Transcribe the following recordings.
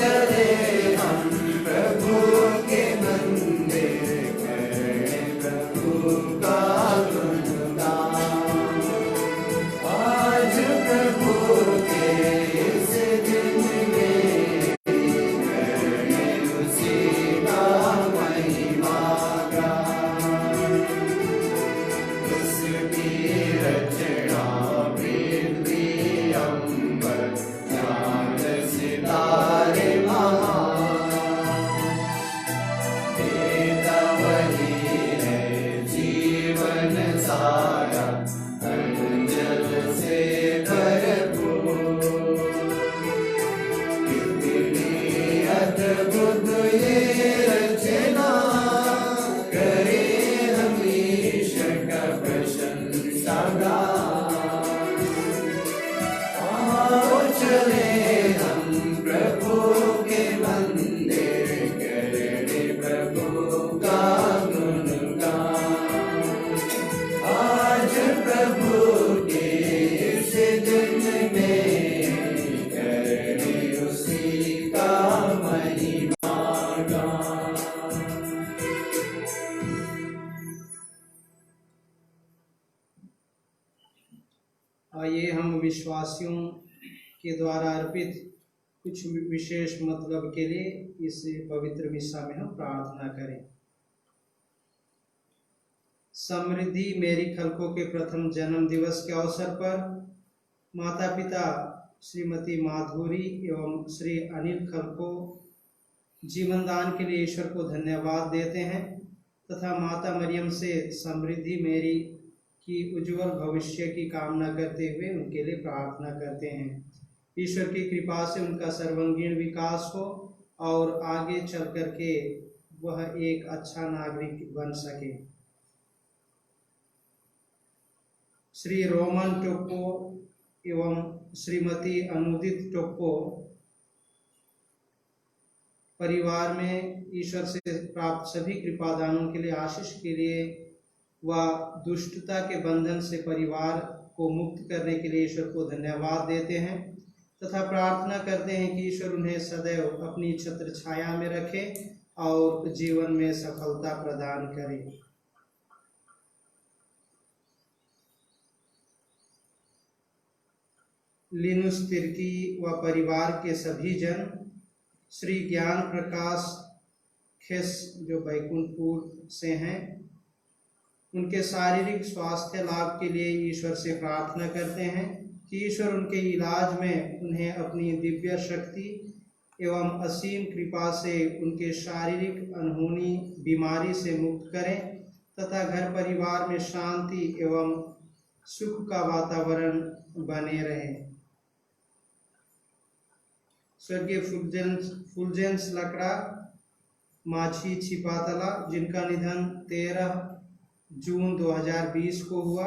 चले हम प्रभु के मंदिर करें प्रभु का गुणगान। आज प्रभु के इस दिन में करें उसी का महिमा गान। उसकी रचना पृथ्वी अंबर चांद सितारे महान। पिता वही है जीवन सारा अंजल से भरपूर। कितनी अद्भुत ये रचना करे हम ईश्वर का प्रशंसा गान। आओ चले हम प्रभु के मंदिर करें प्रभु का गुणगान। आज प्रभु के इस दिन में करें उसी का महिमा गान। आइए हम विश्वासियों के द्वारा अर्पित कुछ विशेष मतलब के लिए इस पवित्र मिसा में हम प्रार्थना करें। समृद्धि मेरी खलको के प्रथम जन्म दिवस के अवसर पर माता पिता श्रीमती माधुरी एवं श्री अनिल खलको जीवन दान के लिए ईश्वर को धन्यवाद देते हैं तथा माता मरियम से समृद्धि मेरी की उज्जवल भविष्य की कामना करते हुए उनके लिए प्रार्थना करते हैं। ईश्वर की कृपा से उनका सर्वांगीण विकास हो और आगे चल कर के वह एक अच्छा नागरिक बन सके। श्री रोमन टोप्पो एवं श्रीमती अनुदित टोप्पो परिवार में ईश्वर से प्राप्त सभी कृपादानों के लिए आशीष के लिए व दुष्टता के बंधन से परिवार को मुक्त करने के लिए ईश्वर को धन्यवाद देते हैं तथा प्रार्थना करते हैं कि ईश्वर उन्हें सदैव अपनी छत्र छाया में रखे और जीवन में सफलता प्रदान करे। लिनुस तिर्की व परिवार के सभी जन, श्री ज्ञान प्रकाश खेस जो बैकुंठपुर से हैं, उनके शारीरिक स्वास्थ्य लाभ के लिए ईश्वर से प्रार्थना करते हैं कि ईश्वर उनके इलाज में उन्हें अपनी दिव्य शक्ति एवं असीम कृपा से उनके शारीरिक अनहोनी बीमारी से मुक्त करें तथा घर परिवार में शांति एवं सुख का वातावरण बने रहे। स्वर्गीय फुलजेंस लकड़ा माझी छिपातला जिनका निधन 13 जून 2020 को हुआ,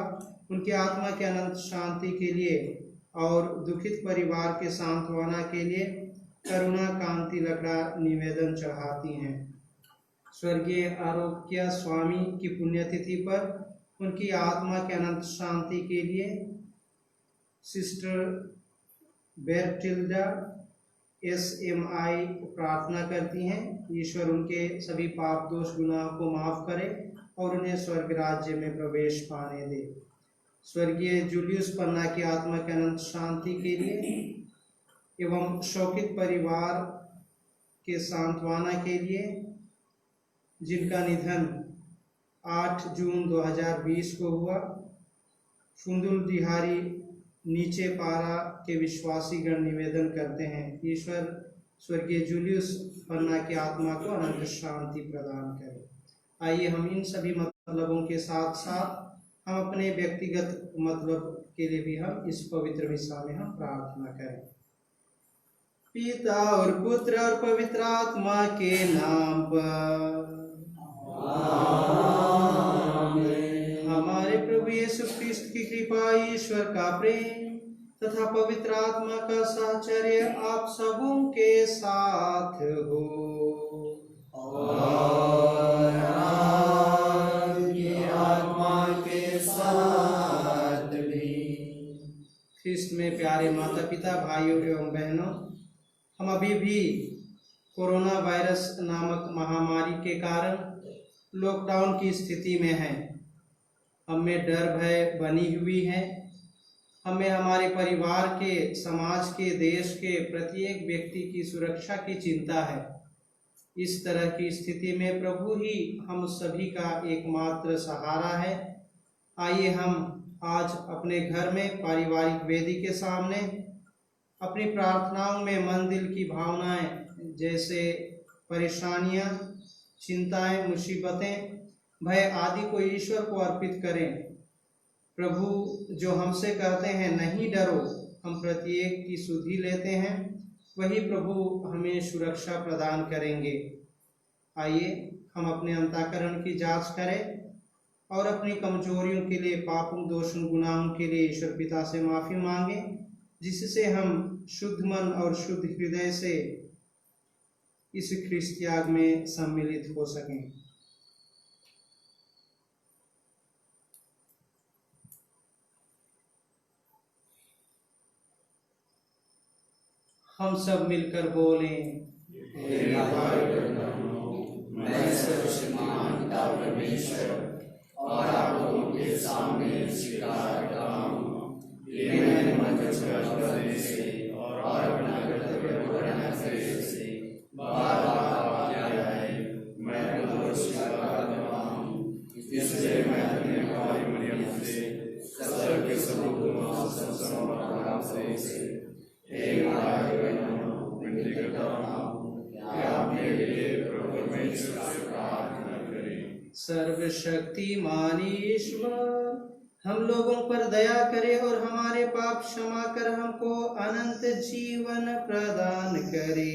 उनकी आत्मा के अनंत शांति के लिए और दुखित परिवार के सांत्वना के लिए करुणा कांति लकड़ा निवेदन चढ़ाती हैं। स्वर्गीय आरोग्य स्वामी की पुण्यतिथि पर उनकी आत्मा के अनंत शांति के लिए सिस्टर बेर्टिल्डा SMI प्रार्थना करती हैं। ईश्वर उनके सभी पाप दोष गुनाह को माफ करे और उन्हें स्वर्ग राज्य में प्रवेश पाने दे। स्वर्गीय जूलियस पन्ना की आत्मा के अनंत शांति के लिए एवं शोकित परिवार के सांत्वना के लिए जिनका निधन 8 जून 2020 को हुआ, फुंदुल दिहारी नीचे पारा के विश्वासी गण निवेदन करते हैं। ईश्वर स्वर्गीय जूलियस पन्ना की आत्मा को अनंत शांति प्रदान करे। आइए हम इन सभी मतलबों के साथ साथ हम अपने व्यक्तिगत मतलब के लिए भी हम इस पवित्र मिसा में हम प्रार्थना करें। पिता और पुत्र और पवित्र आत्मा के नाम पर आमीन। हमारे प्रभु यीशु ख्रिस्त की कृपा, ईश्वर का प्रेम तथा पवित्र आत्मा का साहचर्य आप सबों के साथ हो और आपकी आत्मा के साथ भी। ख्रिस्त में प्यारे माता पिता, भाइयों एवं बहनों, हम अभी भी कोरोना वायरस नामक महामारी के कारण लॉकडाउन की स्थिति में हैं। हमें डर भय बनी हुई है। हमें हमारे परिवार के, समाज के, देश के प्रत्येक व्यक्ति की सुरक्षा की चिंता है। इस तरह की स्थिति में प्रभु ही हम सभी का एकमात्र सहारा है। आइए हम आज अपने घर में पारिवारिक वेदी के सामने अपनी प्रार्थनाओं में मन दिल की भावनाएं जैसे परेशानियां, चिंताएं, मुसीबतें, भय आदि को ईश्वर को अर्पित करें। प्रभु जो हमसे कहते हैं नहीं डरो, हम प्रत्येक की सुधि लेते हैं, वही प्रभु हमें सुरक्षा प्रदान करेंगे। आइए हम अपने अंतःकरण की जांच करें और अपनी कमजोरियों के लिए, पापों, दोषों, गुनाहों के लिए ईश्वर पिता से माफी मांगे, जिससे हम शुद्ध मन और शुद्ध हृदय से इस ख्रिस्त त्याग में सम्मिलित हो सकें। हम सब मिलकर बोलें, मैं सर्वशक्तिमान पिता परमेश्वर और आप लोगों के सामने स्वीकार करता हूँ कि मैंने मन करने से और अपना कर्तव्य पूर्ण करने से बार-बार पाप किया है। मैं दोष करता हूँ, इसलिए मैं अपने भाई मरियम से स्वर्ग के सबूत से एक आगे विनती करता हूँ कि आप मेरे लिए प्रभु परमेश्वर से प्रार्थना करें। सर्वशक्तिमान ईश्वर हम लोगों पर दया करे और हमारे पाप क्षमा कर हमको अनंत जीवन प्रदान करे।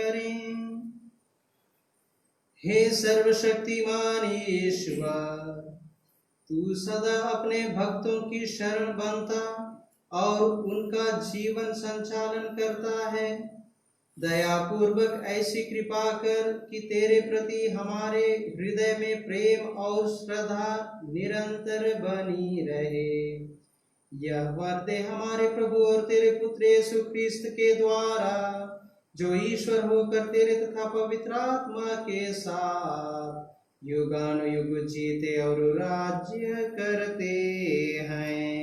करें। हे सर्वशक्तिमान ईश्वर, तू सदा अपने भक्तों की शरण बनता और उनका जीवन संचालन करता है। दया पूर्वक ऐसी कृपा कर कि तेरे प्रति हमारे हृदय में प्रेम और श्रद्धा निरंतर बनी रहे। यह वर दे हमारे प्रभु और तेरे पुत्र यीशु ख्रिस्त के द्वारा, जो ईश्वर होकर तेरे तथा पवित्र आत्मा के साथ युगानुयुग जीते और राज्य करते हैं।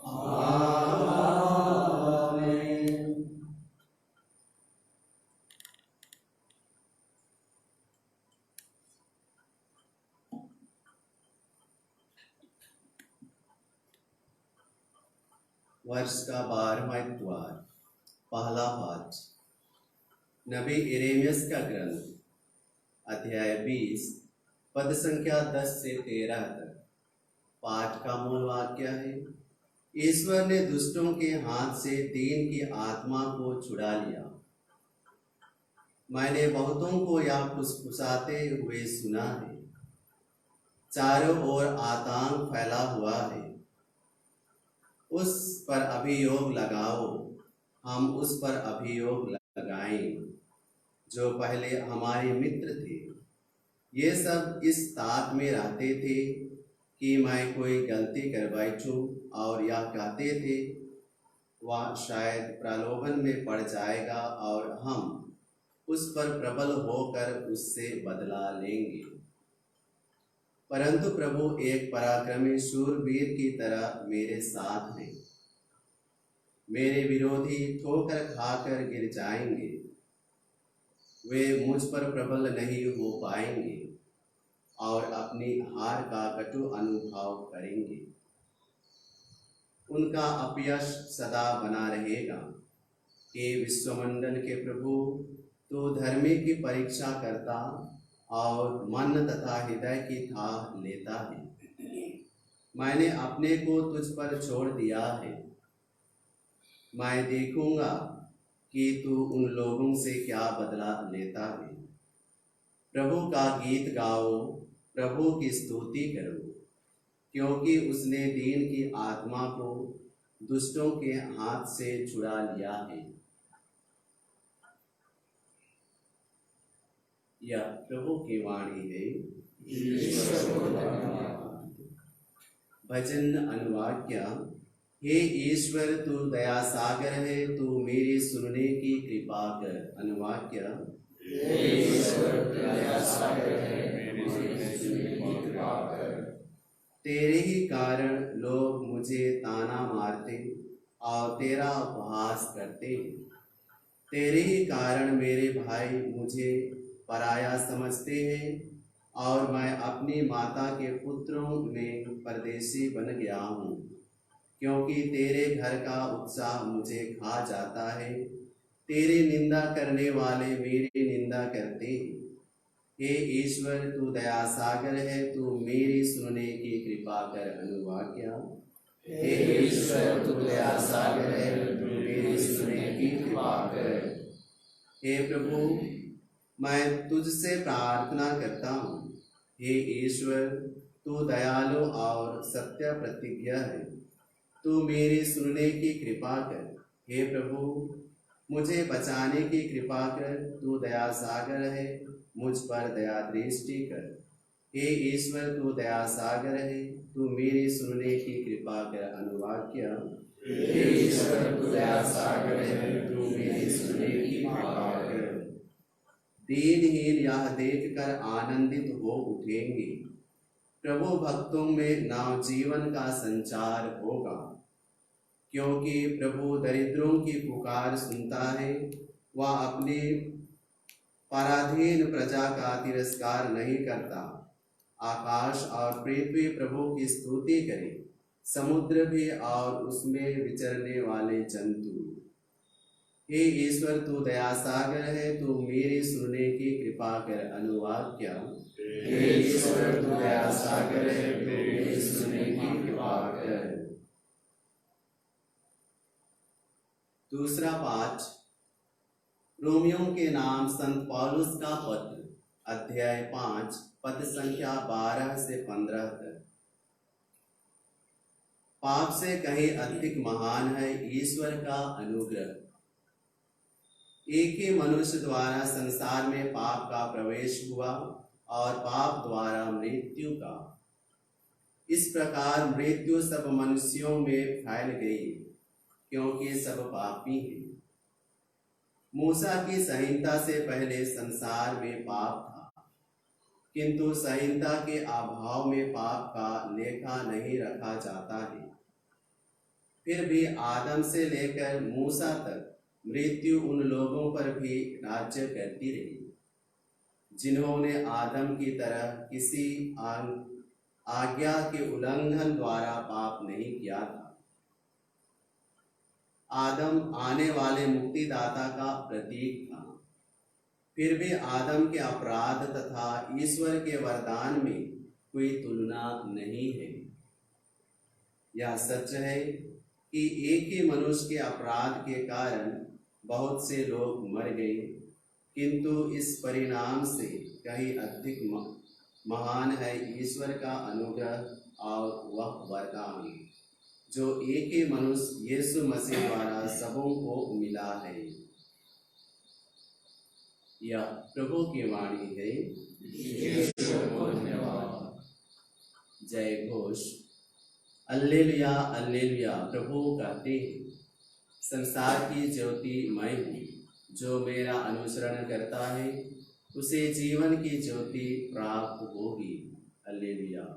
आमीन। वर्ष का 12वां इतवार, पहला पाठ। नबी यिर्मयाह का ग्रंथ, अध्याय 20, पद संख्या 10 से 13 तक। पाठ का मूल वाक्य है, ईश्वर ने दुष्टों के हाथ से दीन की आत्मा को छुड़ा लिया। मैंने बहुतों को यह फुसफुसाते हुए सुना है, चारों ओर आतंक फैला हुआ है। उस पर अभियोग लगाओ, हम उस पर अभियोग लगाएं जो पहले हमारे मित्र थे। ये सब इस ताक में रहते थे कि मैं कोई गलती कर बैठूं, और यह कहते थे वह शायद प्रलोभन में पड़ जाएगा और हम उस पर प्रबल होकर उससे बदला लेंगे। परंतु प्रभु एक पराक्रमी शूरवीर की तरह मेरे साथ है। मेरे विरोधी ठोकर खाकर गिर जाएंगे, वे मुझ पर प्रबल नहीं हो पाएंगे और अपनी हार का कटु अनुभव करेंगे। उनका अपयश सदा बना रहेगा। हे विश्वमंडल के प्रभु, तू धर्मी की परीक्षा करता और मन तथा हृदय की था लेता है। मैंने अपने को तुझ पर छोड़ दिया है। मैं देखूंगा कि तू उन लोगों से क्या बदला लेता है। प्रभु का गीत गाओ, प्रभु की स्तुति करो, क्योंकि उसने दीन की आत्मा को दुष्टों के हाथ से छुड़ा लिया है। यह प्रभु की वाणी है। भजन अनुवाक्य। हे ईश्वर, तू दया सागर है, तू मेरी सुनने की कृपा कर। अनुवाक्य। हे ईश्वर, तू दया सागर है, मेरी सुनने की कृपा कर। तेरे ही कारण लोग मुझे ताना मारते और तेरा उपहास करते हैं। तेरे ही कारण मेरे भाई मुझे पराया समझते हैं और मैं अपनी माता के पुत्रों में परदेशी बन गया हूँ, क्योंकि तेरे घर का उत्साह मुझे खा जाता है। तेरी निंदा करने वाले मेरी निंदा करते हैं। हे ईश्वर, तू दया सागर है, तू मेरी सुनने की कृपा कर। अनुवाक्य। हे ईश्वर, तू दया सागर है, तू मेरी सुनने की कृपा कर। हे प्रभु, मैं तुझसे प्रार्थना करता हूँ। हे ईश्वर, तू दयालु और सत्य प्रतिज्ञा है, तू मेरी सुनने की कृपा कर। हे प्रभु, मुझे बचाने की कृपा कर, तू दया सागर है, मुझ पर दया दृष्टि कर। हे ईश्वर, तू दया सागर है, तू मेरी सुनने की कृपा कर। अनुवाक्य। हे ईश्वर, तू दया सागर है, तू मेरी सुनने की कृपा कर। दीनहीन यह देखकर आनंदित हो उठेंगे। प्रभु भक्तों में नव जीवन का संचार होगा, क्योंकि प्रभु दरिद्रों की पुकार सुनता है। वह अपनी पराधीन प्रजा का तिरस्कार नहीं करता। आकाश और पृथ्वी प्रभु की स्तुति करे, समुद्र भी और उसमें विचरने वाले जंतु। हे ईश्वर, तू दया सागर है, तू मेरी सुनने की कृपा कर। अनुवाक्य। हे ईश्वर, तू दया सागर है, तू मेरी सुनने की कृपा कर। दूसरा पाठ। रोमियों के नाम संत पौलुस का पत्र, अध्याय 5, पद संख्या 12 से 15 तक। पाप से कहीं अधिक महान है ईश्वर का अनुग्रह। एक ही मनुष्य द्वारा संसार में पाप का प्रवेश हुआ और पाप द्वारा मृत्यु का। इस प्रकार मृत्यु सब मनुष्यों में फैल गई, क्योंकि सब पापी हैं। मूसा की संहिता से पहले संसार में पाप था, किंतु संहिता के अभाव में पाप का लेखा नहीं रखा जाता है। फिर भी आदम से लेकर मूसा तक मृत्यु उन लोगों पर भी राज्य करती रही जिन्होंने आदम की तरह किसी आज्ञा के उल्लंघन द्वारा पाप नहीं किया था। आदम आने वाले मुक्तिदाता का प्रतीक था। फिर भी आदम के अपराध तथा ईश्वर के वरदान में कोई तुलना नहीं है। यह सच है कि एक ही मनुष्य के अपराध के कारण बहुत से लोग मर गए, किंतु इस परिणाम से कहीं अधिक महान है ईश्वर का अनुग्रह और वह वरदान जो एक ही मनुष्य यीशु मसीह द्वारा सबों को मिला है। यह प्रभु की वाणी है। जय घोष। Alleluia alleluia. प्रभु कहते हैं, संसार की ज्योति मैं हूँ। जो मेरा अनुसरण करता है उसे जीवन की ज्योति प्राप्त होगी। अल्लेलुया।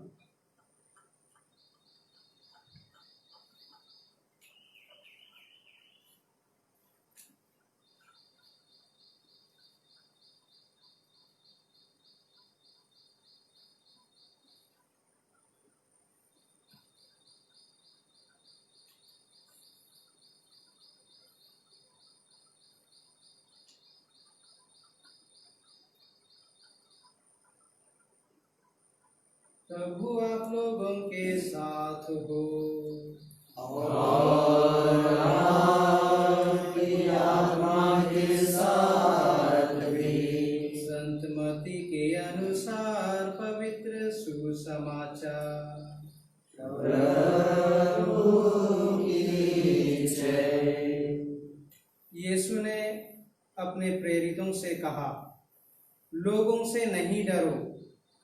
प्रभु आप लोगों के साथ हो और आपकी आत्मा के साथ भी। संत मत्ती के अनुसार पवित्र सुसमाचार। प्रभु की जय। यीशु ने अपने प्रेरितों से कहा, लोगों से नहीं डरो।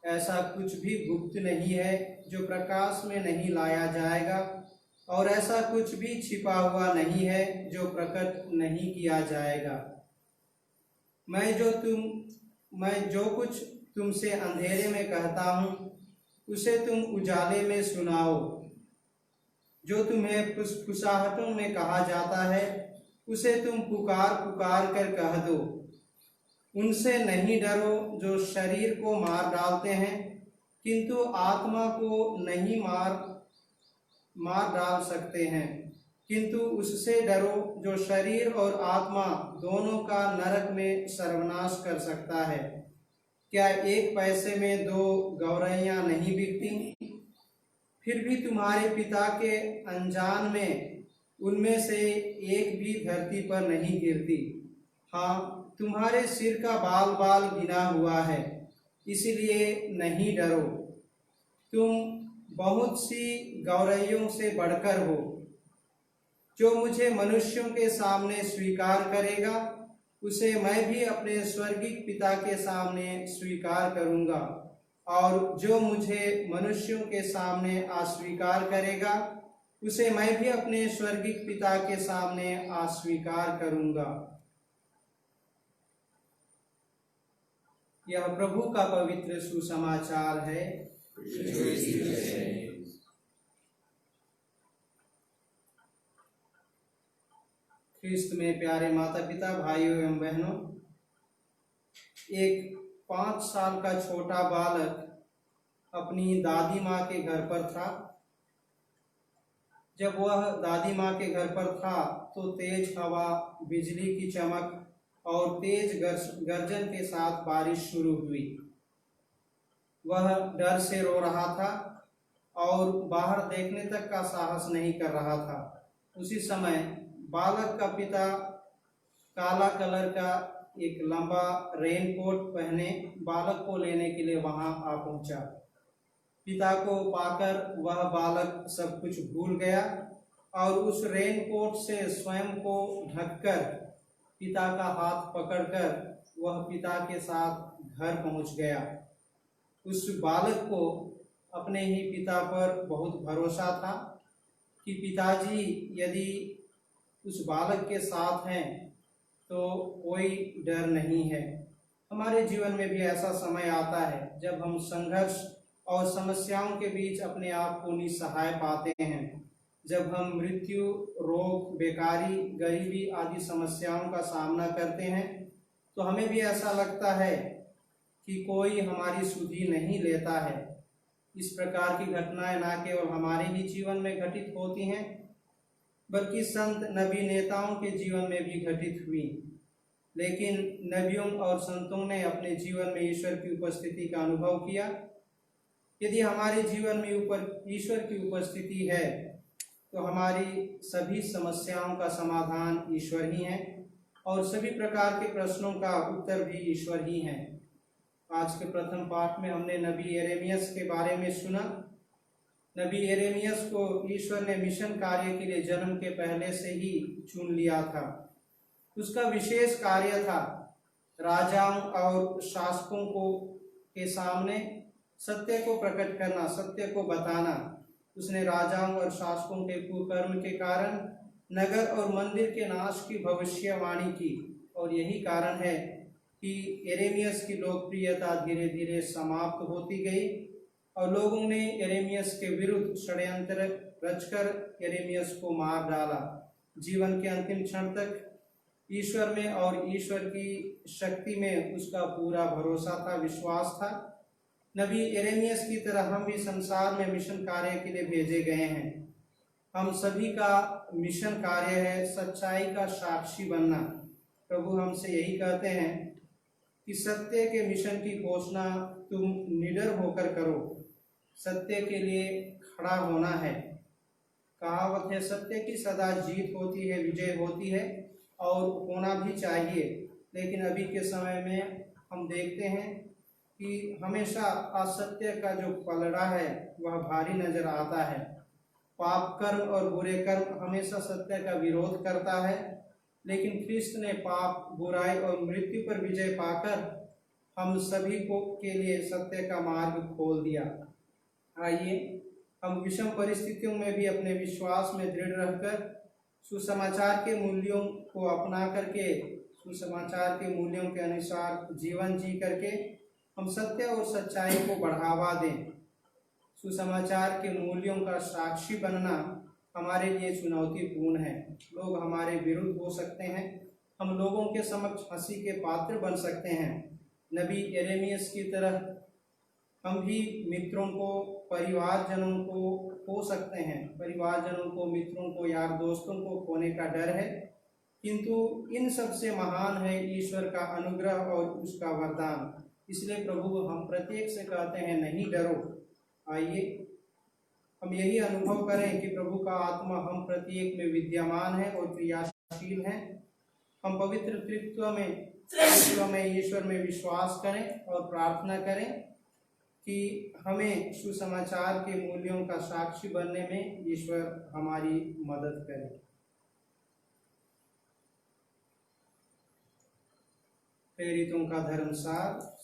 ऐसा कुछ भी गुप्त नहीं है जो प्रकाश में नहीं लाया जाएगा, और ऐसा कुछ भी छिपा हुआ नहीं है जो प्रकट नहीं किया जाएगा। मैं जो कुछ तुमसे अंधेरे में कहता हूँ उसे तुम उजाले में सुनाओ। जो तुम्हें फुसफुसाहटों में कहा जाता है उसे तुम पुकार पुकार कर कह दो। उनसे नहीं डरो जो शरीर को मार डालते हैं, किंतु आत्मा को नहीं मार डाल सकते हैं। किंतु उससे डरो जो शरीर और आत्मा दोनों का नरक में सर्वनाश कर सकता है। क्या एक पैसे में 2 गौरैयां नहीं बिकती? फिर भी तुम्हारे पिता के अनजान में उनमें से एक भी धरती पर नहीं गिरती। हाँ, तुम्हारे सिर का बाल बाल गिना हुआ है, इसलिए नहीं डरो। तुम बहुत सी गौरैयों से बढ़कर हो। जो मुझे मनुष्यों के सामने स्वीकार करेगा उसे मैं भी अपने स्वर्गीय पिता के सामने स्वीकार करूंगा, और जो मुझे मनुष्यों के सामने अस्वीकार करेगा उसे मैं भी अपने स्वर्गीय पिता के सामने अस्वीकार करूंगा। यह प्रभु का पवित्र सुसमाचार है। ख्रिस्त में प्यारे माता पिता, भाइयों एवं बहनों, एक 5 साल का छोटा बालक अपनी दादी माँ के घर पर था। जब वह दादी माँ के घर पर था तो तेज हवा, बिजली की चमक और तेज गर्जन के साथ बारिश शुरू हुई। वह डर से रो रहा था और बाहर देखने तक का साहस नहीं कर रहा था। उसी समय बालक का पिता काला कलर का एक लंबा रेनकोट पहने बालक को लेने के लिए वहां आ पहुंचा। पिता को पाकर वह बालक सब कुछ भूल गया और उस रेनकोट से स्वयं को ढककर पिता का हाथ पकड़कर वह पिता के साथ घर पहुंच गया। उस बालक को अपने ही पिता पर बहुत भरोसा था कि पिताजी यदि उस बालक के साथ हैं तो कोई डर नहीं है। हमारे जीवन में भी ऐसा समय आता है जब हम संघर्ष और समस्याओं के बीच अपने आप को निसहाय पाते हैं, जब हम मृत्यु, रोग, बेकारी, गरीबी आदि समस्याओं का सामना करते हैं तो हमें भी ऐसा लगता है कि कोई हमारी सुधि नहीं लेता है। इस प्रकार की घटनाएं न केवल हमारे ही जीवन में घटित होती हैं बल्कि संत, नबी, नेताओं के जीवन में भी घटित हुई। लेकिन नबियों और संतों ने अपने जीवन में ईश्वर की उपस्थिति का अनुभव किया। यदि हमारे जीवन में ईश्वर की उपस्थिति है तो हमारी सभी समस्याओं का समाधान ईश्वर ही है और सभी प्रकार के प्रश्नों का उत्तर भी ईश्वर ही है। आज के प्रथम पाठ में हमने नबी यिर्मयाह के बारे में सुना। नबी यिर्मयाह को ईश्वर ने मिशन कार्य के लिए जन्म के पहले से ही चुन लिया था। उसका विशेष कार्य था राजाओं और शासकों के सामने सत्य को प्रकट करना, सत्य को बताना। उसने राजाओं और शासकों के कुकर्म के कारण नगर और मंदिर के नाश की भविष्यवाणी की और यही कारण है कि यिर्मयाह की लोकप्रियता धीरे धीरे समाप्त होती गई और लोगों ने यिर्मयाह के विरुद्ध षड्यंत्र रचकर यिर्मयाह को मार डाला। जीवन के अंतिम क्षण तक ईश्वर में और ईश्वर की शक्ति में उसका पूरा भरोसा था, विश्वास था। नबी यिर्मयाह की तरह हम भी संसार में मिशन कार्य के लिए भेजे गए हैं। हम सभी का मिशन कार्य है सच्चाई का साक्षी बनना। प्रभु हमसे यही कहते हैं कि सत्य के मिशन की घोषणा तुम निडर होकर करो। सत्य के लिए खड़ा होना है। कहावत है, सत्य की सदा जीत होती है, विजय होती है और होना भी चाहिए। लेकिन अभी के समय में हम देखते हैं कि हमेशा असत्य का जो पलड़ा है वह भारी नजर आता है। पाप कर्म और बुरे कर्म हमेशा सत्य का विरोध करता है, लेकिन ख्रिस्त ने पाप, बुराई और मृत्यु पर विजय पाकर हम सभी को के लिए सत्य का मार्ग खोल दिया। आइए हम विषम परिस्थितियों में भी अपने विश्वास में दृढ़ रहकर सुसमाचार के मूल्यों को अपना करके, सुसमाचार के मूल्यों के अनुसार जीवन जी करके हम सत्य और सच्चाई को बढ़ावा दें। सुसमाचार के मूल्यों का साक्षी बनना हमारे लिए चुनौतीपूर्ण है। लोग हमारे विरुद्ध हो सकते हैं, हम लोगों के समक्ष हंसी के पात्र बन सकते हैं। नबी यिर्मयाह की तरह हम भी मित्रों को, परिवारजनों को खो सकते हैं। परिवारजनों को, मित्रों को, यार दोस्तों को खोने का डर है, किंतु इन सबसे महान है ईश्वर का अनुग्रह और उसका वरदान। इसलिए प्रभु हम प्रत्येक से कहते हैं, नहीं डरो। आइए हम यही अनुभव करें कि प्रभु का आत्मा हम प्रत्येक में विद्यमान है और क्रियाशील है। हम पवित्र तृत्व में ईश्वर में विश्वास करें और प्रार्थना करें कि हमें सुसमाचार के मूल्यों का साक्षी बनने में ईश्वर हमारी मदद करे। प्रेरितों का धर्मसार।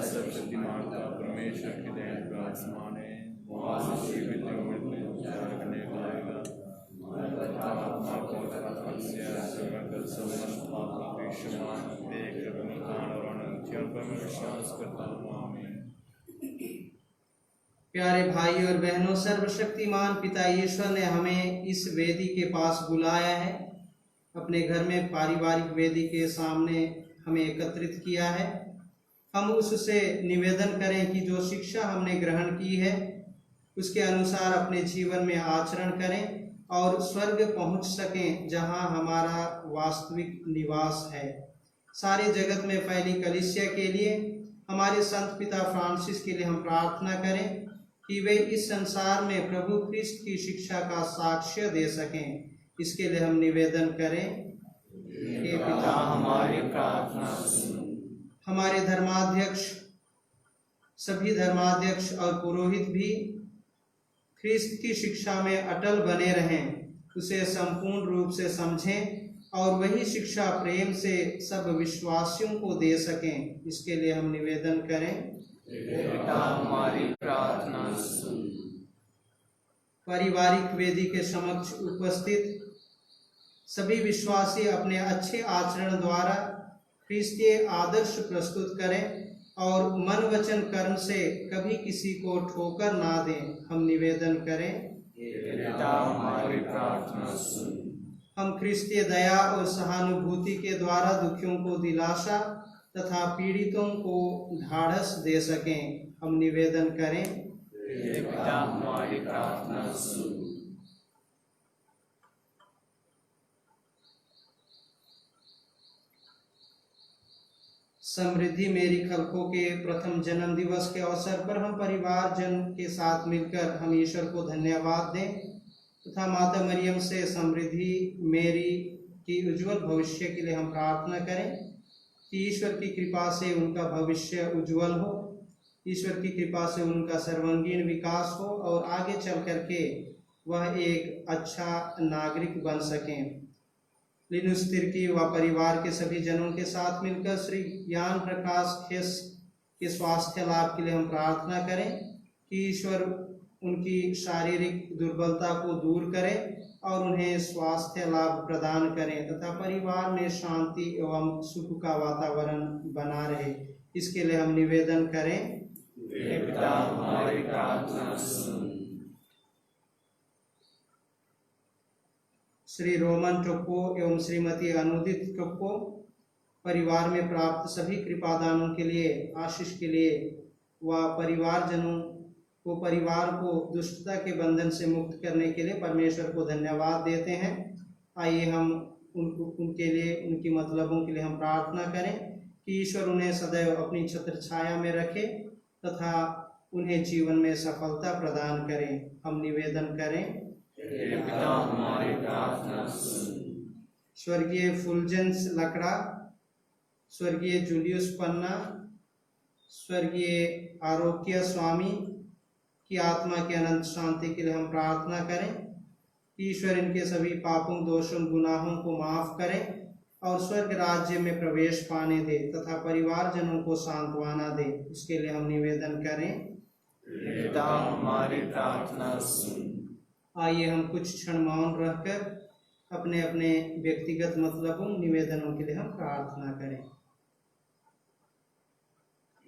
सर्वशक्तिमान का परमेश्वर की देन का आसमान है, वहाँ से जीवित और मृत्यु को उद्धार करने लाएगा। आत्मा को कर समस्त पापों की क्षमा देख पुनरुत्थान और अनंत पर मैं विश्वास करता हूँ। आमीन। प्यारे भाई और बहनों, सर्वशक्तिमान पिता ईश्वर ने हमें इस वेदी के पास बुलाया है। अपने घर में पारिवारिक वेदी के सामने हमें एकत्रित किया है। हम उससे निवेदन करें कि जो शिक्षा हमने ग्रहण की है उसके अनुसार अपने जीवन में आचरण करें और स्वर्ग पहुंच सकें जहां हमारा वास्तविक निवास है। सारे जगत में फैली कलीसिया के लिए, हमारे संत पिता फ्रांसिस के लिए हम प्रार्थना करें कि वे इस संसार में प्रभु क्रिस्त की शिक्षा का साक्ष्य दे सकें। इसके लिए हम निवेदन करें। हे पिता, हमारी प्रार्थना सुन। हमारे धर्माध्यक्ष, सभी धर्माध्यक्ष और पुरोहित भी ख्रिस्त की शिक्षा में अटल बने रहें, उसे संपूर्ण रूप से समझें और वही शिक्षा प्रेम से सब विश्वासियों को दे सकें। इसके लिए हम निवेदन करें। पिता, हमारी प्रार्थना सुन। पारिवारिक वेदी के समक्ष उपस्थित सभी विश्वासी अपने अच्छे आचरण द्वारा ख्रिस्तीय आदर्श प्रस्तुत करें और मन वचन कर्म से कभी किसी को ठोकर ना दें। हम निवेदन करें। पिता, हमारी प्रार्थना सुन। हम ख्रिस्तीय दया और सहानुभूति के द्वारा दुखियों को दिलासा तथा पीड़ितों को ढाढ़स दे सकें। हम निवेदन करें। पिता, हमारी प्रार्थना सुन। समृद्धि मेरी खलकों के प्रथम जन्म दिवस के अवसर पर हम परिवार जन के साथ मिलकर हम ईश्वर को धन्यवाद दें तथा माता मरियम से समृद्धि मेरी की उज्जवल भविष्य के लिए हम प्रार्थना करें कि ईश्वर की कृपा से उनका भविष्य उज्जवल हो, ईश्वर की कृपा से उनका सर्वांगीण विकास हो और आगे चल करके वह एक अच्छा नागरिक बन सकें। लिनुस तिर्की व परिवार के सभी जनों के साथ मिलकर श्री ज्ञान प्रकाश खेस के स्वास्थ्य लाभ के लिए हम प्रार्थना करें कि ईश्वर उनकी शारीरिक दुर्बलता को दूर करें और उन्हें स्वास्थ्य लाभ प्रदान करें तथा परिवार में शांति एवं सुख का वातावरण बना रहे। इसके लिए हम निवेदन करें। पिता, हमारी प्रार्थना सुन। श्री रोमन टोप्पो एवं श्रीमती अनुदित टोप्पो परिवार में प्राप्त सभी कृपादानों के लिए, आशीष के लिए व परिवार को दुष्टता के बंधन से मुक्त करने के लिए परमेश्वर को धन्यवाद देते हैं। आइए हम उनके लिए, उनकी मतलबों के लिए हम प्रार्थना करें कि ईश्वर उन्हें सदैव अपनी छत्र छाया में रखे तथा उन्हें जीवन में सफलता प्रदान करें। हम निवेदन करें। पिता, हमारी प्रार्थना सुन। स्वर्गीय फुलजेंस लकड़ा, स्वर्गीय जूलियस पन्ना, स्वर्गीय आरोग्य स्वामी की आत्मा की अनंत शांति के लिए हम प्रार्थना करें कि ईश्वर इनके सभी पापों, दोषों, गुनाहों को माफ करें और स्वर्ग राज्य में प्रवेश पाने दे तथा परिवारजनों को सांत्वना दे। इसके लिए हम निवेदन करें। पिता, हमारी प्रार्थना सुन। आइए हम कुछ क्षण मौन रहकर अपने अपने व्यक्तिगत मतलबों, निवेदनों के लिए हम प्रार्थना करें।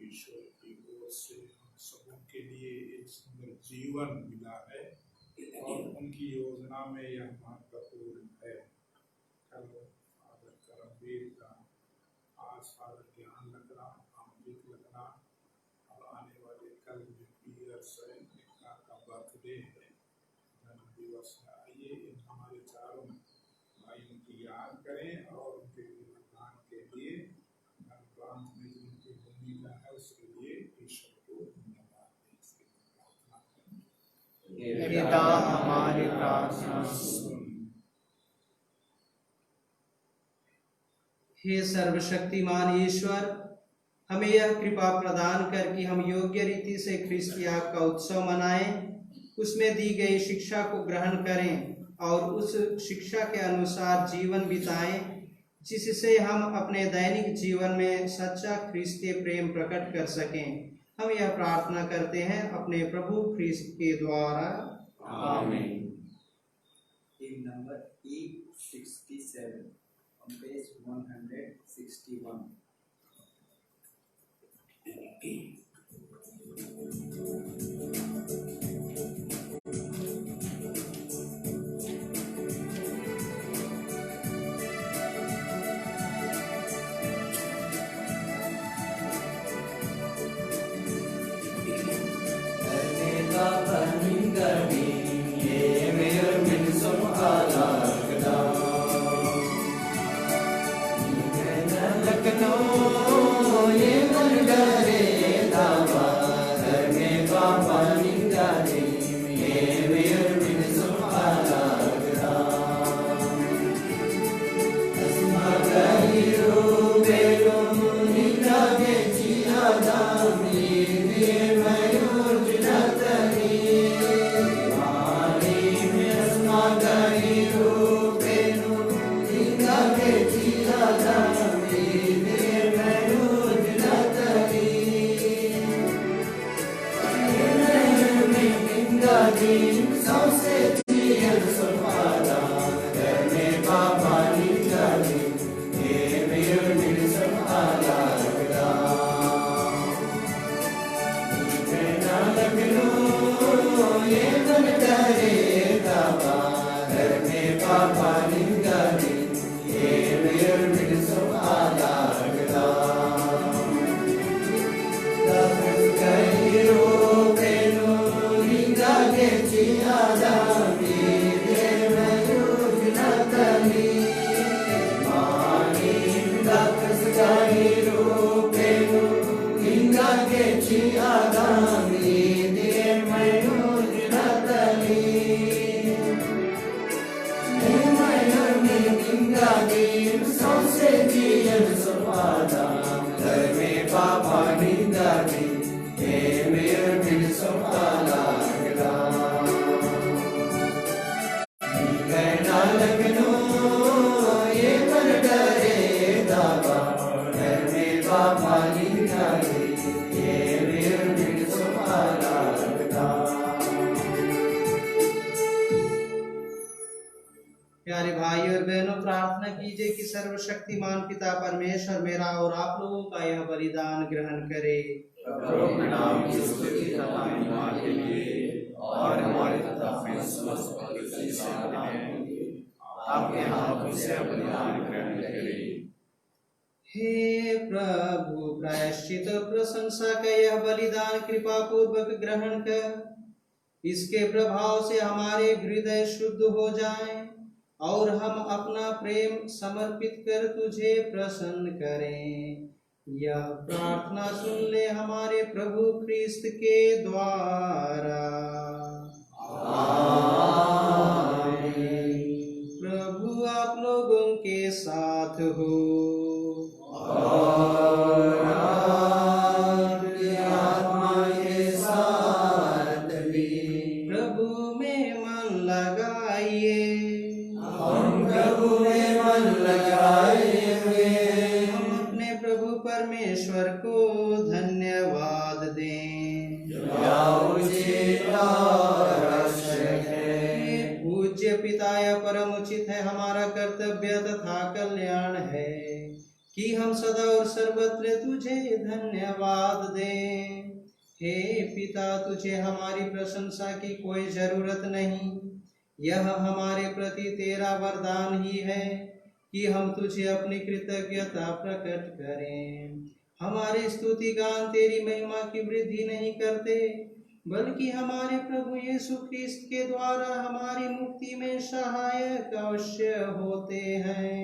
ईश्वर की ओर से हम सबों के लिए एक सुंदर जीवन मिला है और उनकी योजना में यह महत्वपूर्ण है। कल फादर करमवीर का, आज फादर ज्ञान लकड़ा, अमृत लकड़ा और आने वाले कल में पीयर स्वयं का बर्थडे है, जन्म दिवस है। आइए इन हमारे चारों भाइयों की याद करें और उनके विधान के लिए प्रांत में जिनकी भूमिका है उसके लिए ईश्वर को धन्यवाद दें। इसके लिए प्रार्थना करें। पिता, हमारी प्रार्थना सुन। हे सर्वशक्तिमान ईश्वर, हमें यह कृपा प्रदान कर कि हम योग्य रीति से ख्रिस्त याग का उत्सव मनाएं, उसमें दी गई शिक्षा को ग्रहण करें और उस शिक्षा के अनुसार जीवन बिताएं, जिससे हम अपने दैनिक जीवन में सच्चा ख्रिस्तीय प्रेम प्रकट कर सकें। हम यह प्रार्थना करते हैं अपने प्रभु ख्रिस्त के द्वारा। आमीन। Number 867 on page 161. सबसे जियन सुभादा करने बाबा निकाली ये मेरे दिल सुभादा लगदा मैं ना लगनो ये मन करे दावा करने बाबा निकाली ये मेरे दिल सुभादा लगदा कहिरो बेनो निगा के चियादा मेरे मयूर नतली मानी दक्स कहिरो बेनो निगा के चियादा मेरे मयूर नतली मयूर में निगा के सबसे जियन सुभादा घर में बाबा निगा के मेरे दिल सुभादा लगदा कहना लगनो ये मन डरे दावा घर में बाबा निगा के मेरे दिल सुभादा लगदा। प्यारे भाई और बहनों, प्रार्थना कीजिए कि सर्वशक्तिमान पिता परमेश्वर मेरा और आप लोगों का यह बलिदान ग्रहण करे। प्रभु के नाम की स्तुति तथा महिमा के लिए और हमारे तथा अपने समस्त पवित्र आपके हाथों से बलिदान ग्रहण करें। हे प्रभु, प्रायश्चित और प्रशंसा का यह बलिदान कृपा पूर्वक ग्रहण कर इसके प्रभाव से हमारे हृदय शुद्ध हो जाएं और हम अपना प्रेम समर्पित कर तुझे प्रसन्न करें। यह प्रार्थना सुन ले हमारे प्रभु क्रिस्त के द्वारा। आमीन। प्रभु आप लोगों के साथ हो और आपकी आत्मा के साथ भी। प्रभु में मन लगाइए। हम प्रभु में मन लगाए हुए हम अपने प्रभु परमेश्वर को धन्यवाद दें। जो उचित और आवश्यक है। पूज्य पिता, यह परम उचित है, हमारा कर्तव्य तथा कल्याण है कि हम सदा और सर्वत्र तुझे धन्यवाद दें। हे पिता, तुझे हमारी प्रशंसा की कोई जरूरत नहीं। यह हमारे प्रति तेरा वरदान ही है कि हम तुझे अपनी कृतज्ञता प्रकट करें। हमारे स्तुति गान तेरी महिमा की वृद्धि नहीं करते, बल्कि हमारे प्रभु यीशु ख्रिस्त के द्वारा हमारी मुक्ति में सहायक अवश्य होते हैं।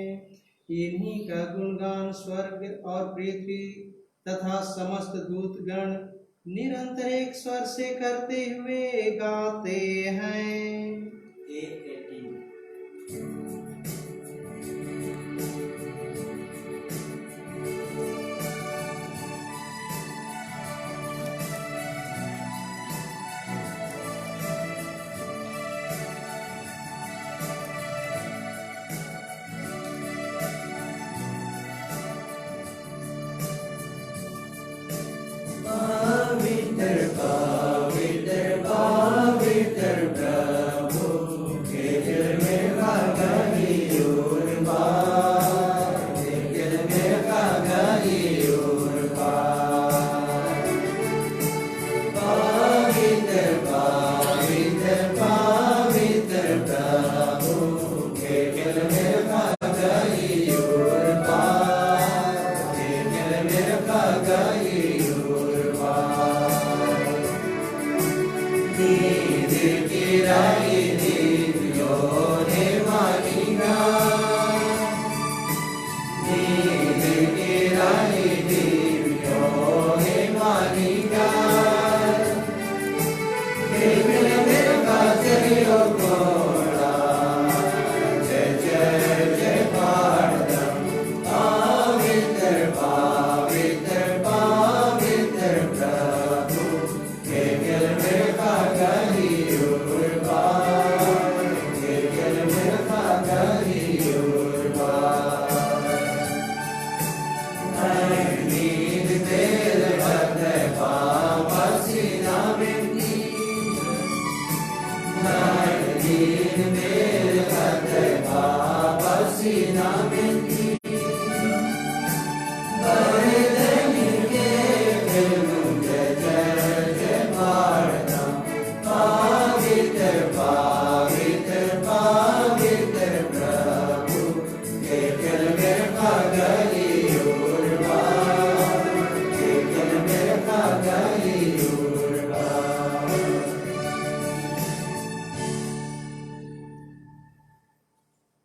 इन्हीं का गुणगान स्वर्ग और पृथ्वी तथा समस्त दूतगण निरंतर एक स्वर से करते हुए गाते हैं। पवित्र पवित्र पवित्र प्रभु के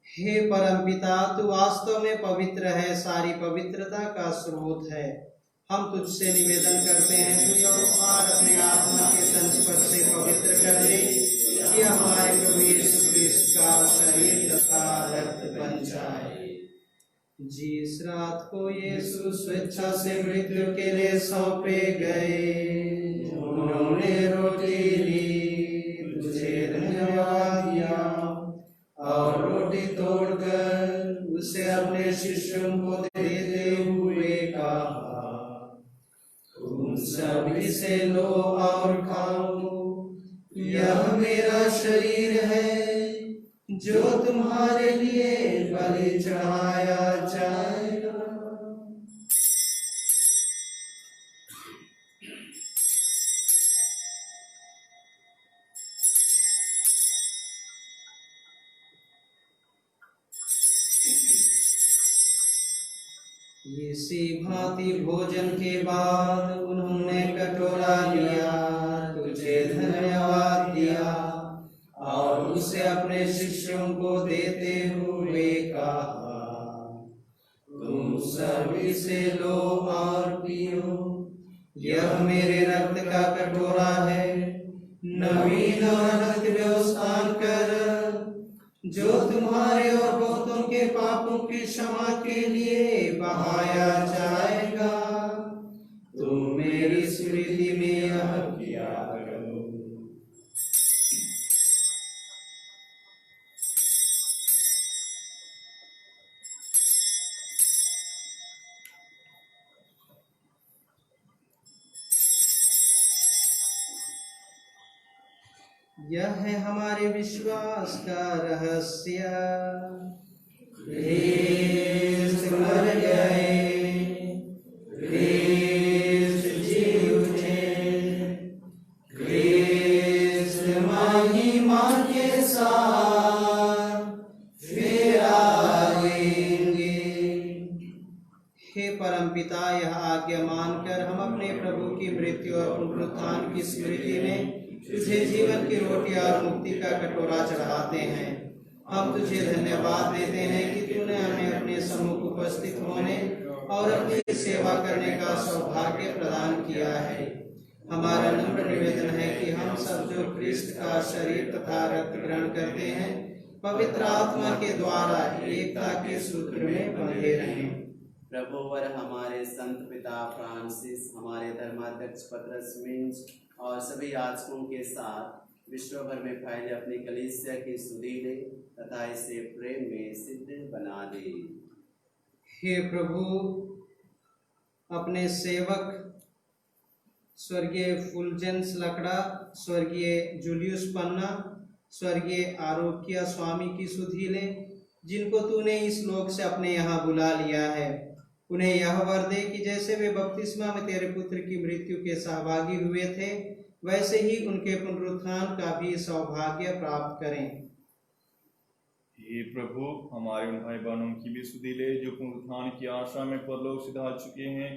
हे परमपिता, तू वास्तव में पवित्र है, सारी पवित्रता का स्रोत है। हम तुझसे निवेदन करते हैं, तू यह उपहार अपने आत्मा के संस्पर्श से पवित्र कर ले, कि हमारे प्रभु यीशु क्रिस्त का शरीर तथा रक्त बन जाए। जिस रात को यीशु स्वेच्छा से मृत्यु के लिए सौंपे गए, उन्होंने रोटी ली, तुझे धन्यवाद दिया और रोटी तोड़कर उसे अपने शिष्यों को देते हुए कहा, तुम सब इसे लो और खाओ, यह मेरा शरीर है जो तुम्हारे लिए बलि चढ़ाया जाएगा। इसी भांति भोजन के बाद उन्होंने कटोरा लिया, तुझे धन्यवाद दिया और उसे अपने शिष्यों को देते हुए कहा, तुम सब इसे लो और पियो, यह मेरे रक्त का कटोरा है, नवीन और अनंत व्यवस्थान कर, जो तुम्हारे और बहुतों के पापों की क्षमा के लिए बहाया जाएगा। तुम मेरी स्मृति में यह किया करो। यह है हमारे विश्वास का रहस्य, ख्रिस्त मर गए, ख्रिस्त जी उठे, ख्रिस्त महिमा के साथ फिर आएंगे। हे परमपिता, यह आज्ञा मानकर हम अपने प्रभु की मृत्यु और पुनरुत्थान की स्मृति में तुझे जीवन की रोटी और मुक्ति का कटोरा चढ़ाते हैं। हम तुझे धन्यवाद देते हैं कि तूने हमें अपने सम्मुख उपस्थित होने और अपनी सेवा करने का सौभाग्य प्रदान किया है। हमारा नम्र निवेदन है कि हम सब जो क्रिस्त का शरीर तथा रक्त ग्रहण करते हैं, पवित्र आत्मा के द्वारा एकता के सूत्र में बंधे रहें। प्रभुवर हमारे संत पिता फ्रांसिस, हमारे धर्माध्यक्ष पतरस मिंज और सभी याजकों के साथ विश्व भर में फैले अपनी कलीसिया की स्तुति ले तथा इसे प्रेम में सिद्ध बना दे। हे प्रभु, अपने सेवक स्वर्गीय फुलजेंस लकड़ा, स्वर्गीय जूलियस पन्ना, स्वर्गीय आरोग्य स्वामी की सुधि ले, जिनको तूने इस लोक से अपने यहाँ बुला लिया है। उन्हें यह वर दे कि जैसे वे बपतिस्मा में तेरे पुत्र की मृत्यु के सहभागी हुए थे, वैसे ही उनके पुनरुत्थान का भी सौभाग्य प्राप्त करें। हे प्रभु, हमारे उन भाई बहनों की भी सुधि ले जो पुनरुत्थान की आशा में परलोक सिधा चुके हैं।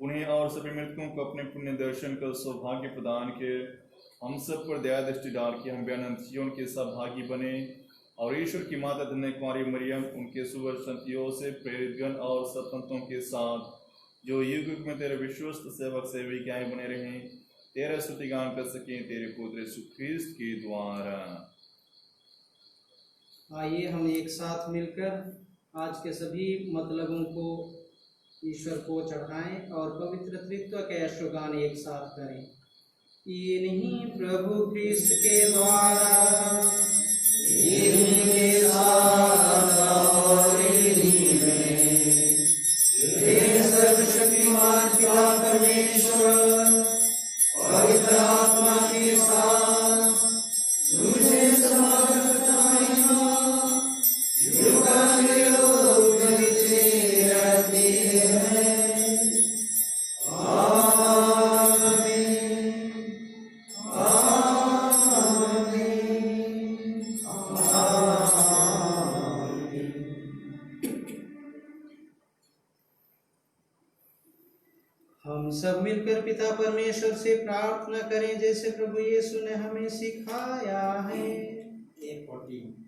उन्हें और सभी मृतकों को अपने पुण्य दर्शन का सौभाग्य प्रदान के हम सब पर दया दृष्टि डाल के हम भी अनंत जीवन के सहभागी बने और ईश्वर की माता धन्य कुमारी मरियम, उनके सुवर्षंतियों से प्रेरित गण और सतंतों के साथ जो युग युग में तेरे विश्वस्त सेवक सेविकाएं बने रहें, तेरा स्तुतिगान कर सकें तेरे पुत्र यीशु ख्रीस्त के द्वारा। आइए हम एक साथ मिलकर आज के सभी मतलबों को ईश्वर को चढ़ाएं और पवित्र त्रित्व के यशोगान एक साथ करें। इन्हीं प्रभु ख्रीस्त के द्वारा, इन्हीं के साथ और इन्हीं में हे सर्वशक्तिमान पिता परमेश्वर, पवित्र आत्मा के साथ तुझे समा हम सब मिलकर पिता परमेश्वर से प्रार्थना करें जैसे प्रभु यीशु ने हमें सिखाया है। A14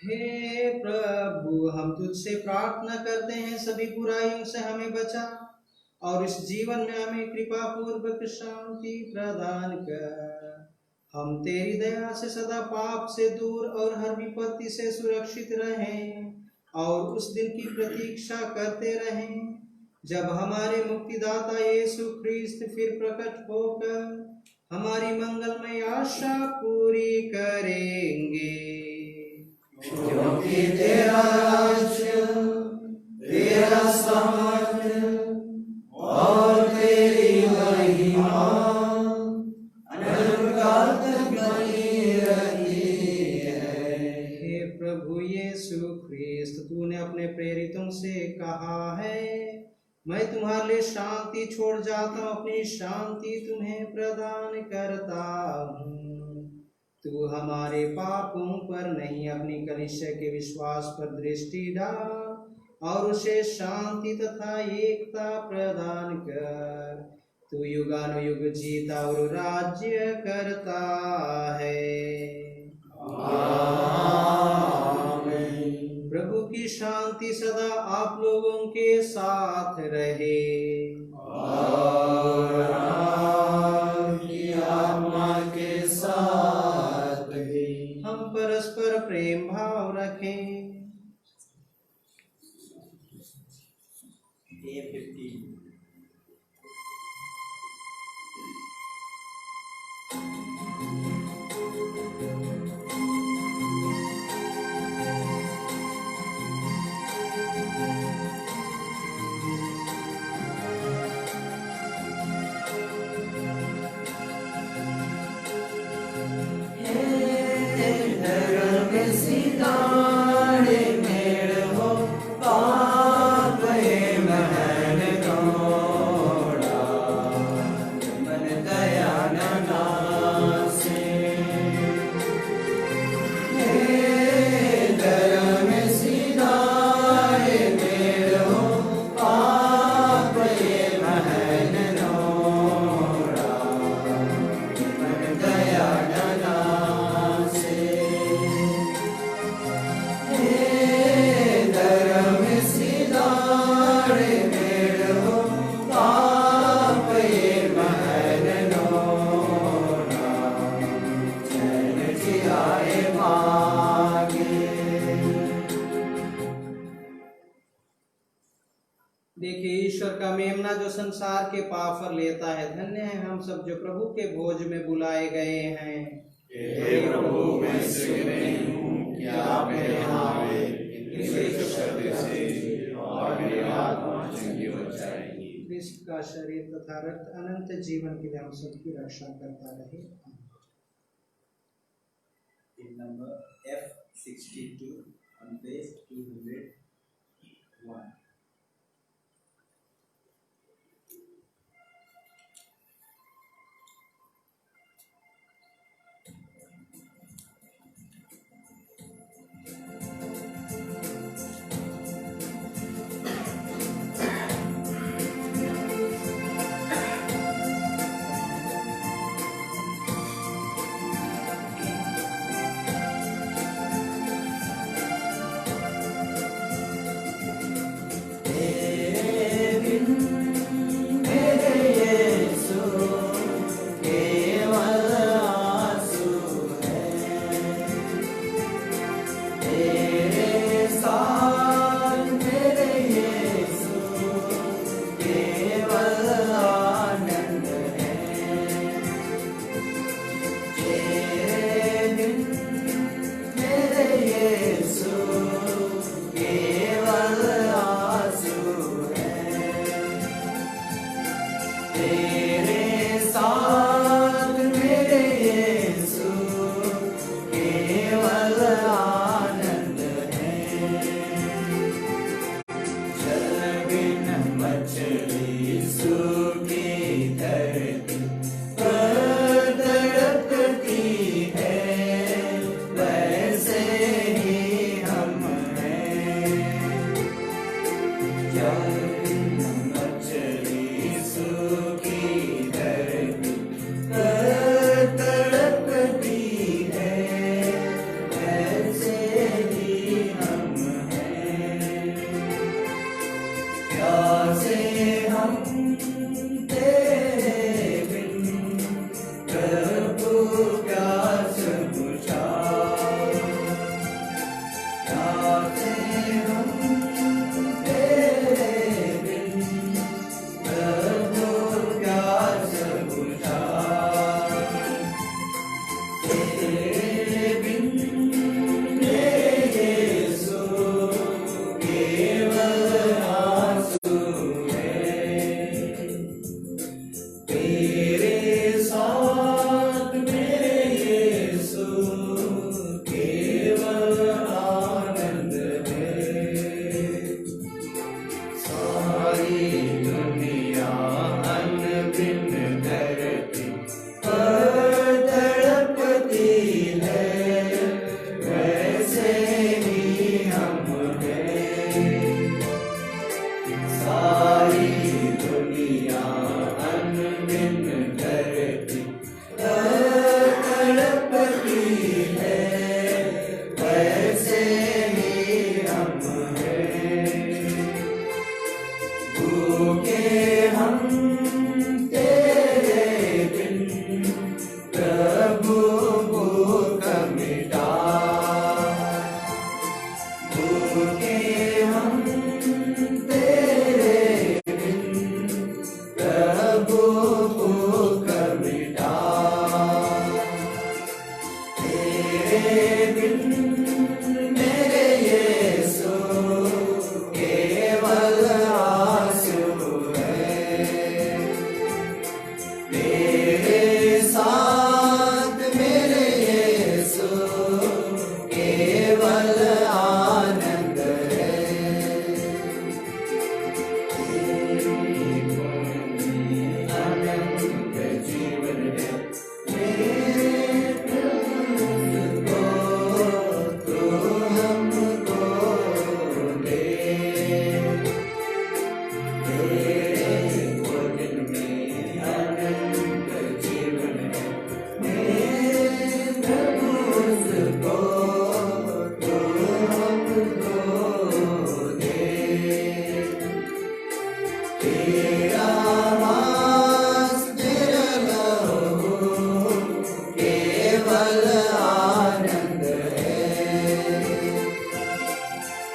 हे प्रभु, हम तुझसे प्रार्थना करते हैं सभी बुराइयों से हमें बचा और इस जीवन में हमें कृपा पूर्वक शांति प्रदान कर। हम तेरी दया से सदा पाप से दूर और हर विपत्ति से सुरक्षित रहें और उस दिन की प्रतीक्षा करते रहें जब हमारे मुक्तिदाता यीशु ख्रीस्त फिर प्रकट होकर हमारी मंगलमय आशा पूरी करेंगे। क्योंकि तेरा राज्य, तेरा सामर्थ्य और तेरी महिमा अनंतकाल तक बनी रहती है। हे प्रभु यीशु ख्रीस्त, तूने अपने प्रेरितों से कहा है, मैं तुम्हारे लिए शांति छोड़ जाता हूँ, अपनी शांति तुम्हें प्रदान करता हूँ। तू हमारे पापों पर नहीं, अपनी कलीसिया के विश्वास पर दृष्टि डाल और उसे शांति तथा एकता प्रदान कर। तू युगानुयुग जीता और राज्य करता है। आमीन। प्रभु की शांति सदा आप लोगों के साथ रहे और आपकी आत्मा के साथ भी। हम परस्पर प्रेम भाव रखें। A15 सितारे मेड़ हो पाप महन को देखिए ईश्वर का मेमना जो संसार के पाप पर लेता है, धन्य है हम सब जो प्रभु के भोज में बुलाए गए हैं। हे प्रभु, मैं इसके नहीं हूँ कि आप मेरे यहाँ आए, एक शब्द से और मेरी आत्मा चंगी हो जाएगी। क्रिस्त का शरीर तथा रक्त अनंत जीवन के लिए हम सबकी रक्षा करता रहे। In number F62 on page 201.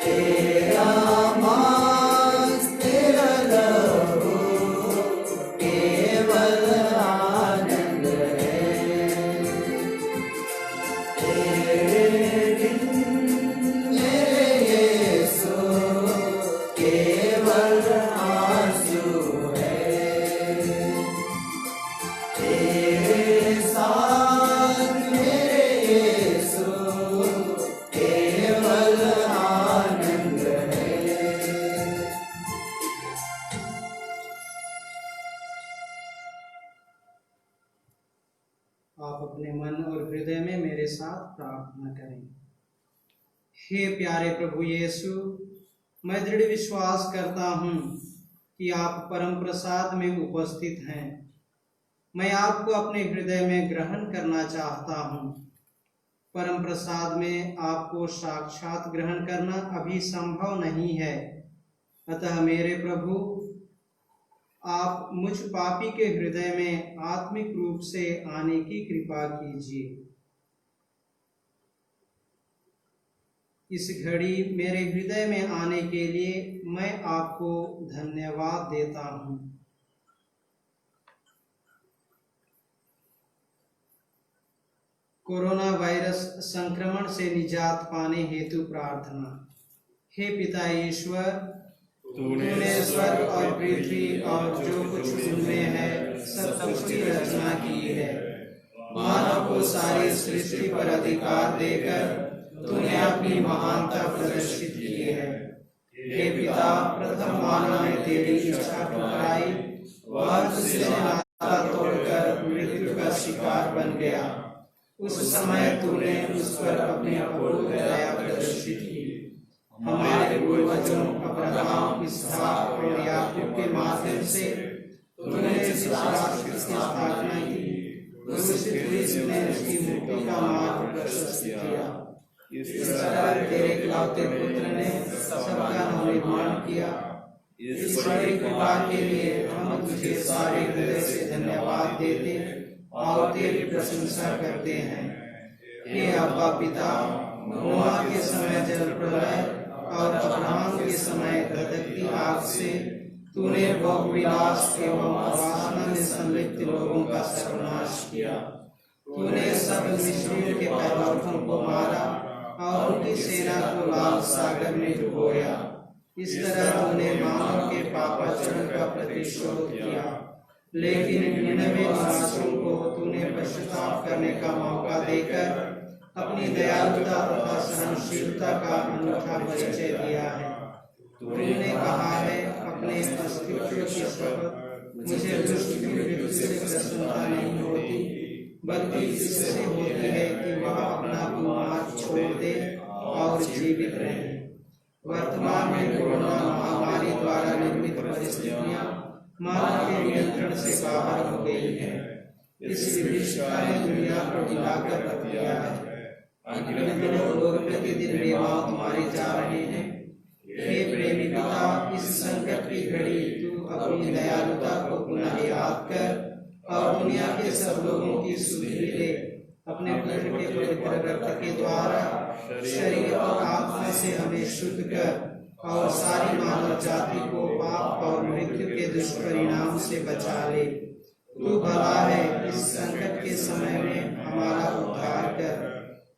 तेरा मास तेरा साथ प्रार्थना करें। हे प्यारे प्रभु यीशु, मैं दृढ़ विश्वास करता हूँ कि आप परम प्रसाद में उपस्थित हैं। मैं आपको अपने हृदय में ग्रहण करना चाहता हूँ। परम प्रसाद में आपको साक्षात ग्रहण करना अभी संभव नहीं है, अतः मेरे प्रभु, आप मुझ पापी के हृदय में आत्मिक रूप से आने की कृपा कीजिए। इस घड़ी मेरे हृदय में आने के लिए मैं आपको धन्यवाद देता हूँ। कोरोना वायरस संक्रमण से निजात पाने हेतु प्रार्थना। हे पिता ईश्वर, तूने स्वर्ग और पृथ्वी और जो कुछ उनमें है सब कुछ की रचना की है। मानव को सारी सृष्टि पर अधिकार देकर तूने अपनी महानता प्रदर्शित की है। हे पिता, प्रथम मानव ने तेरी इच्छा ठुकराई, वह तुझसे नाता तोड़कर मृत्यु का शिकार बन गया। उस समय तूने उस पर अपनी अपूर्व दया प्रदर्शित की। हमारे पूर्वजों अब्राहम, इसहाक और याकूब के माध्यम से तूने जिस राष्ट्र की स्थापना की, उसने उसकी मुक्ति का मार्ग प्रशस्त किया। इस तरह तेरे इकलौते पुत्र ने सबका नवनिर्माण किया। इस बड़ी कृपा के लिए हम तुझे सारे हृदय से धन्यवाद देते और तेरी प्रशंसा करते हैं। हे अब्बा पिता, नोआ के समय जल प्रलय और अब्राहम के समय धधकती आग से तूने भोग विलास एवं वासना में संलिप्त लोगों का सर्वनाश किया। तूने सब मिस्रियों के पैलौठों को मारा और उनकी सेना को लाल सागर में डुबोया। इस तरह तूने मानव के पापाचरण का प्रतिशोध किया, लेकिन निनवे निवासियों को तूने पश्चाताप करने का मौका देकर अपनी दयालुता तथा सहनशीलता का अनूठा परिचय दिया है। तूने कहा है, अपने अस्तित्व की शपथ, मुझे दुष्ट की मृत्यु से प्रसन्नता नहीं होती, बल्कि इससे होती है कि वह अपना कुमार छोड़ दे और जीवित रहे। वर्तमान में कोरोना महामारी द्वारा निर्मित परिस्थितियां मानव के नियंत्रण से बाहर हो गई है। इस विभीषिका ने दुनिया को हिलाकर रख दिया है। अनगिनत लोग प्रतिदिन बेमौत मारे जा रहे हैं। हे प्रेमी पिता, इस संकट की घड़ी तू अपनी दयालुता को पुनः याद कर और दुनिया के सब लोगों की सुधि ले। अपने पुत्र के पवित्र रक्त के द्वारा शरीर और आत्मा से हमें शुद्ध कर और सारी मानव जाति को पाप और मृत्यु के दुष्परिणाम से बचा ले। तू भला है, इस संकट के समय में हमारा उद्धार कर।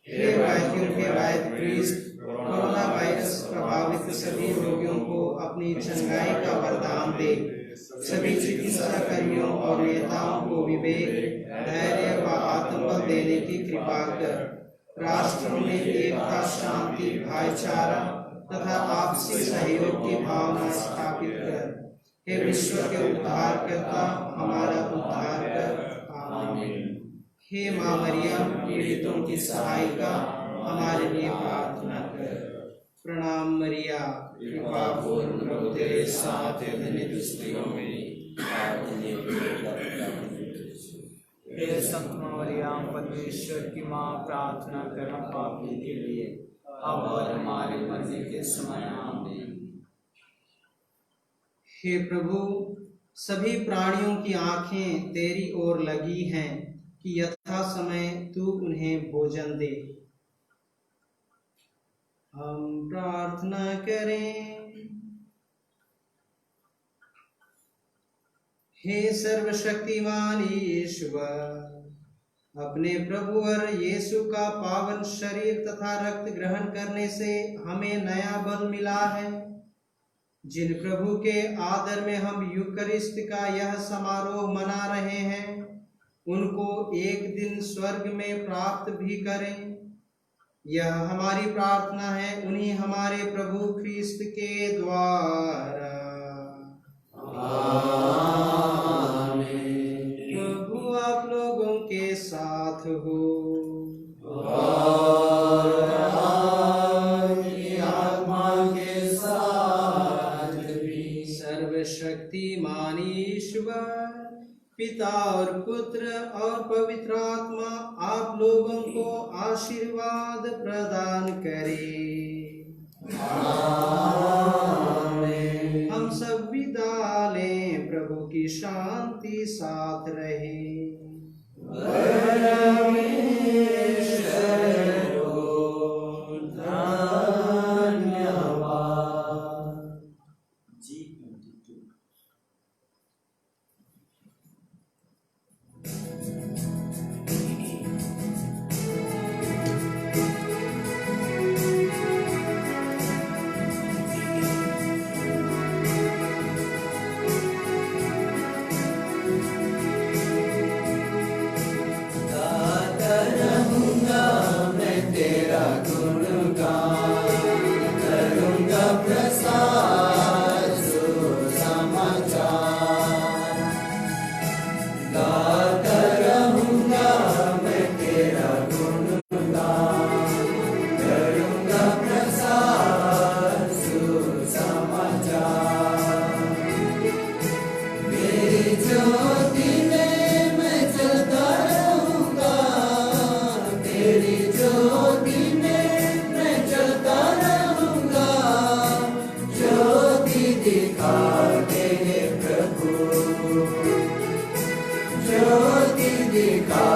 हे वैद्यों के वैद्य क्रिस्त, कोरोना वायरस प्रभावित सभी रोगियों को अपनी चंगाई का वरदान दे। सभी चिकित्सा कर्मियों और नेताओं को विवेक, धैर्य व आत्मबल देने की कृपा कर। राष्ट्रों में एकता, शांति, भाईचारा तथा आपसी सहयोग की भावना स्थापित कर। हे विश्व के उद्धारकर्ता, हमारा उद्धार कर। आमीन। हे माँ मरियम, पीड़ितों की सहायिका, हमारे लिए प्रार्थना कर। प्रणाम मरिया, कृपा पूर्ण प्रभु तेरे साथ है, धन्य तू स्त्रियों में और धन्य तू तेरा हे संत मरियम, परमेश्वर की माँ, प्रार्थना करो पापी के लिए, अब और हमारे मरने के समय। आमीन। हे प्रभु, सभी प्राणियों की आंखें तेरी ओर लगी हैं कि यथा समय तू उन्हें भोजन दे। हम प्रार्थना करें। हे सर्वशक्तिमान ईश्वर, अपने प्रभु और यीशु का पावन शरीर तथा रक्त ग्रहण करने से हमें नया बल मिला है। जिन प्रभु के आदर में हम यूकरिस्ट का यह समारोह मना रहे हैं, उनको एक दिन स्वर्ग में प्राप्त भी करें। यह हमारी प्रार्थना है उन्हीं हमारे प्रभु ख्रिस्त के द्वारा। आमीन। प्रभु आप लोगों के साथ हो। ईश्वर पिता और पुत्र और पवित्र आत्मा आप लोगों को आशीर्वाद प्रदान करे। हम सब विदा लें, प्रभु की शांति साथ रहे। G22. गाता रहूंगा मैं तेरा गुणगान, करूंगा प्रसार सुसमाचार। गाता रहूंगा मैं तेरा गुणगान, करूंगा प्रसार सुसमाचार। मेरी ज्योति में मैं चलता रहूंगा, तेरी ज्योति में मैं चलता रहूंगा। ज्योति दिखा दे प्रभु, ज्योति दिखा